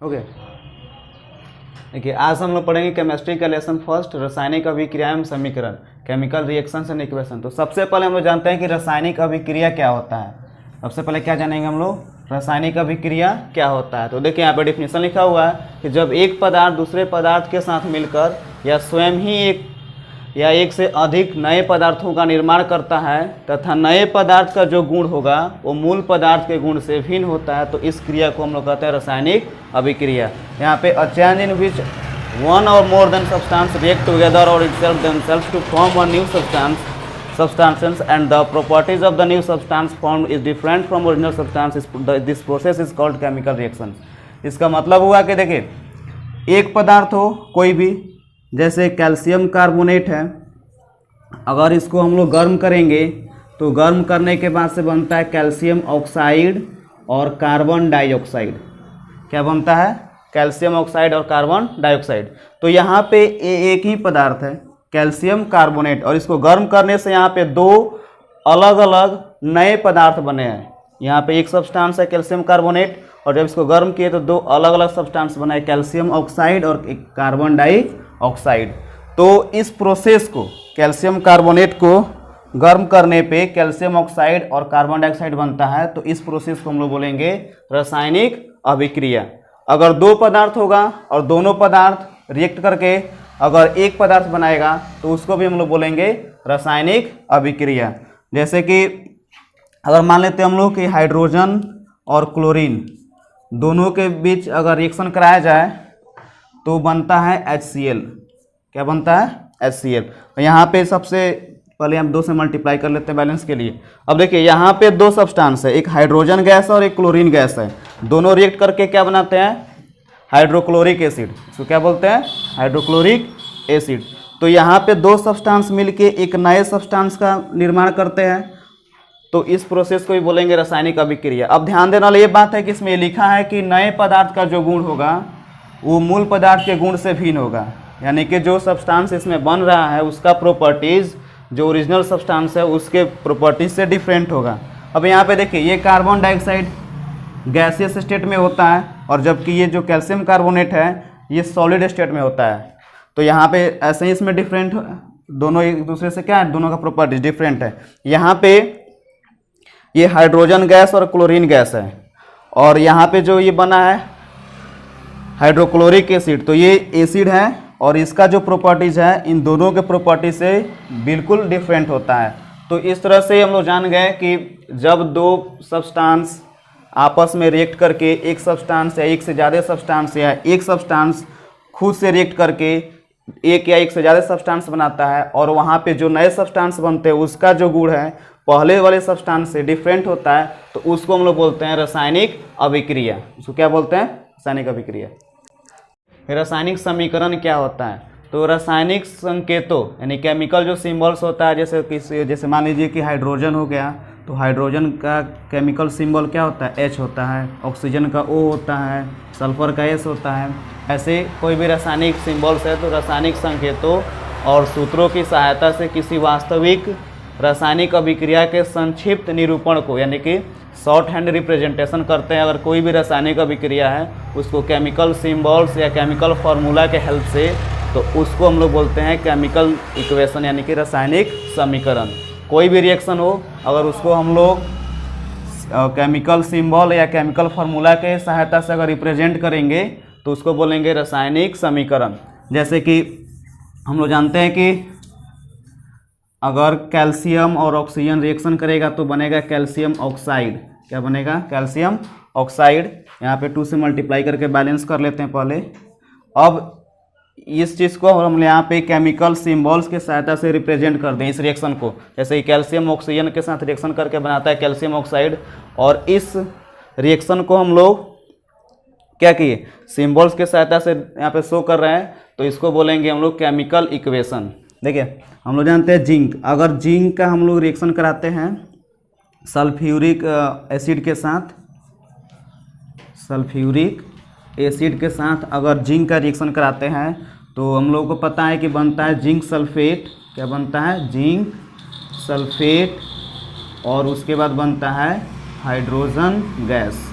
Okay, देखिए आज हम लोग पढ़ेंगे केमिस्ट्री का लेसन फर्स्ट, रासायनिक अभिक्रिया एवं समीकरण, केमिकल रिएक्शंस एंड इक्वेशन। तो सबसे पहले हम लोग जानते हैं कि रासायनिक अभिक्रिया क्या होता है। सबसे पहले क्या जानेंगे हम लोग, रासायनिक अभिक्रिया क्या होता है। तो देखिए यहाँ पे डेफिनेशन लिखा हुआ है कि जब एक पदार्थ दूसरे पदार्थ के साथ मिलकर या स्वयं ही एक से अधिक नए पदार्थों का निर्माण करता है तथा नए पदार्थ का जो गुण होगा वो मूल पदार्थ के गुण से भिन्न होता है, तो इस क्रिया को हम लोग कहते हैं रासायनिक अभिक्रिया। यहाँ पे a change in which one or more than substance react together और itself themselves to form a new substances and the properties of the new substance formed is different from original substance. This process is called chemical reaction. इसका मतलब हुआ कि देखिए एक पदार्थ हो कोई भी, जैसे कैल्शियम कार्बोनेट है, अगर इसको हम लोग गर्म करेंगे तो गर्म करने के बाद से बनता है कैल्शियम ऑक्साइड और कार्बन डाइऑक्साइड। क्या बनता है? कैल्शियम ऑक्साइड और कार्बन डाइऑक्साइड। तो यहाँ पे एक ही पदार्थ है कैल्शियम कार्बोनेट, और इसको गर्म करने से यहाँ पे दो अलग अलग नए पदार्थ बने हैं। यहाँ पे एक सब्सटेंस है कैल्शियम कार्बोनेट, और जब इसको गर्म किए तो दो अलग अलग सब्सटेंस बने, कैल्शियम ऑक्साइड और एक कार्बन डाइऑक्साइड। तो इस प्रोसेस को, कैल्शियम कार्बोनेट को गर्म करने पे कैल्शियम ऑक्साइड और कार्बन डाइऑक्साइड बनता है। तो इस प्रोसेस को हम लोग बोलेंगे रासायनिक अभिक्रिया। अगर दो पदार्थ होगा और दोनों पदार्थ रिएक्ट करके अगर एक पदार्थ बनाएगा तो उसको भी हम लोग बोलेंगे रासायनिक अभिक्रिया। जैसे कि अगर मान लेते हैं हम लोग कि हाइड्रोजन और क्लोरीन दोनों के बीच अगर रिएक्शन कराया जाए तो बनता है HCl। क्या बनता है? HCl। यहाँ पे सबसे पहले हम 2 से मल्टीप्लाई कर लेते हैं बैलेंस के लिए। अब देखिए यहाँ पे दो सब्सटेंस है, एक हाइड्रोजन गैस और एक क्लोरीन गैस है। दोनों रिएक्ट करके क्या बनाते हैं? Hydrochloric acid. इसको क्या बोलते हैं? Hydrochloric acid. तो यहाँ पे दो सब्सटेंस मिलके एक नए सब्सटेंस का निर्माण करते हैं, तो इस प्रोसेस को भी बोलेंगे रासायनिक अभिक्रिया। अब ध्यान देने वाली ये बात है कि इसमें लिखा है कि नए पदार्थ का जो गुण होगा वो मूल पदार्थ के गुण से भिन्न होगा, यानी कि जो सब्सटेंस इसमें बन रहा है उसका प्रॉपर्टीज़ जो ओरिजिनल सब्सटेंस है उसके प्रॉपर्टीज से डिफरेंट होगा। अब यहाँ पे देखिए ये कार्बन डाइऑक्साइड गैसियस स्टेट में होता है, और जबकि ये जो कैल्शियम कार्बोनेट है ये सॉलिड स्टेट में होता है। तो यहाँ पे ऐसे ही इसमें डिफरेंट, दोनों एक दूसरे से क्या है, दोनों का प्रॉपर्टीज डिफरेंट है। यहाँ पे ये हाइड्रोजन गैस और क्लोरीन गैस है, और यहाँ पे जो ये बना है हाइड्रोक्लोरिक एसिड, तो ये एसिड है और इसका जो प्रॉपर्टीज है इन दोनों के प्रॉपर्टी से बिल्कुल डिफरेंट होता है। तो इस तरह से हम लोग जान गए कि जब दो सब्सटेंस आपस में रिएक्ट करके एक सब्सटेंस या एक से ज़्यादा सब्सटेंस या एक सब्सटेंस खुद से रिएक्ट करके एक या एक से ज़्यादा सब्सटेंस बनाता है, और वहाँ पे जो नए सब्सटेंस बनते हैं उसका जो गुण है पहले वाले सब्सटेंस से डिफरेंट होता है, तो उसको हम लोग बोलते हैं रासायनिक अभिक्रिया। उसको क्या बोलते हैं? रासायनिक अभिक्रिया। रासायनिक समीकरण क्या होता है? तो रासायनिक संकेतों यानी केमिकल जो सिंबल्स होता है, जैसे मान लीजिए कि हाइड्रोजन हो गया, तो हाइड्रोजन का केमिकल सिंबल क्या होता है? H होता है। ऑक्सीजन का O होता है। सल्फर का S होता है। ऐसे कोई भी रासायनिक सिंबल्स है तो रासायनिक संकेतों और सूत्रों की सहायता से किसी वास्तविक रासायनिक अभिक्रिया के संक्षिप्त निरूपण को, यानी कि शॉर्ट हैंड रिप्रेजेंटेशन करते हैं। अगर कोई भी रासायनिक अभिक्रिया है उसको केमिकल सिंबल्स या केमिकल फार्मूला के हेल्प से, तो उसको हम लोग बोलते हैं केमिकल इक्वेशन, यानी कि रासायनिक समीकरण। कोई भी रिएक्शन हो अगर उसको हम लोग केमिकल सिंबल या केमिकल फार्मूला के सहायता से अगर रिप्रेजेंट करेंगे तो उसको बोलेंगे रासायनिक समीकरण। जैसे कि हम लोग जानते हैं कि अगर कैल्शियम और ऑक्सीजन रिएक्शन करेगा तो बनेगा कैल्शियम ऑक्साइड। क्या बनेगा? Calcium oxide. यहाँ पे 2 से मल्टीप्लाई करके बैलेंस कर लेते हैं पहले। अब इस चीज़ को हम यहाँ पे केमिकल सिंबल्स के सहायता से रिप्रेजेंट कर दें इस रिएक्शन को। जैसे कि कैल्शियम ऑक्सीजन के साथ रिएक्शन करके बनाता है कैल्शियम ऑक्साइड, और इस रिएक्शन को हम लोग क्या किए? सिंबल्स के सहायता से यहाँ पे शो कर रहे हैं, तो इसको बोलेंगे हम लोग केमिकल इक्वेशन। देखिए हम लोग जानते हैं जिंक, अगर जिंक का हम लोग रिएक्शन कराते हैं सल्फ्यूरिक एसिड के साथ, सल्फ्यूरिक एसिड के साथ अगर जिंक का रिएक्शन कराते हैं तो हम लोगों को पता है कि बनता है जिंक सल्फेट। क्या बनता है? जिंक सल्फेट, और उसके बाद बनता है हाइड्रोजन गैस।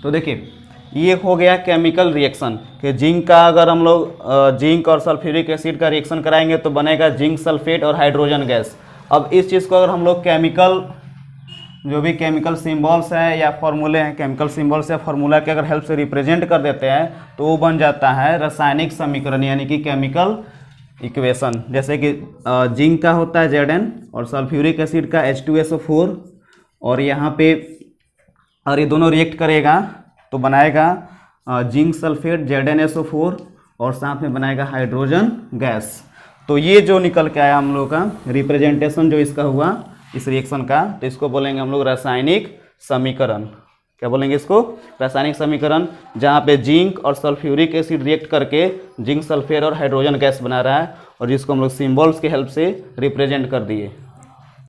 तो देखिए ये हो गया केमिकल रिएक्शन कि जिंक का अगर हम लोग जिंक और सल्फ्यूरिक एसिड का रिएक्शन कराएंगे तो बनेगा जिंक सल्फेट और हाइड्रोजन गैस। अब इस चीज़ को अगर हम लोग केमिकल जो भी केमिकल सिंबल्स हैं या फॉर्मूले हैं, केमिकल सिंबल्स या फार्मूला के अगर हेल्प से रिप्रेजेंट कर देते हैं तो वो बन जाता है रासायनिक समीकरण यानी कि केमिकल इक्वेशन। जैसे कि जिंक का होता है Zn और सल्फ्यूरिक एसिड का H2SO4 और यहाँ पे और ये दोनों रिएक्ट करेगा तो बनाएगा जिंक सल्फेट ZnSO4 और साथ में बनाएगा हाइड्रोजन गैस। तो ये जो निकल के आया हम लोग का रिप्रेजेंटेशन जो इसका हुआ इस रिएक्शन का, तो इसको बोलेंगे हम लोग रासायनिक समीकरण। क्या बोलेंगे इसको? रासायनिक समीकरण, जहाँ पे जिंक और सल्फ्यूरिक एसिड रिएक्ट करके जिंक सल्फेट और हाइड्रोजन गैस बना रहा है और जिसको हम लोग सिंबल्स के हेल्प से रिप्रेजेंट कर दिए।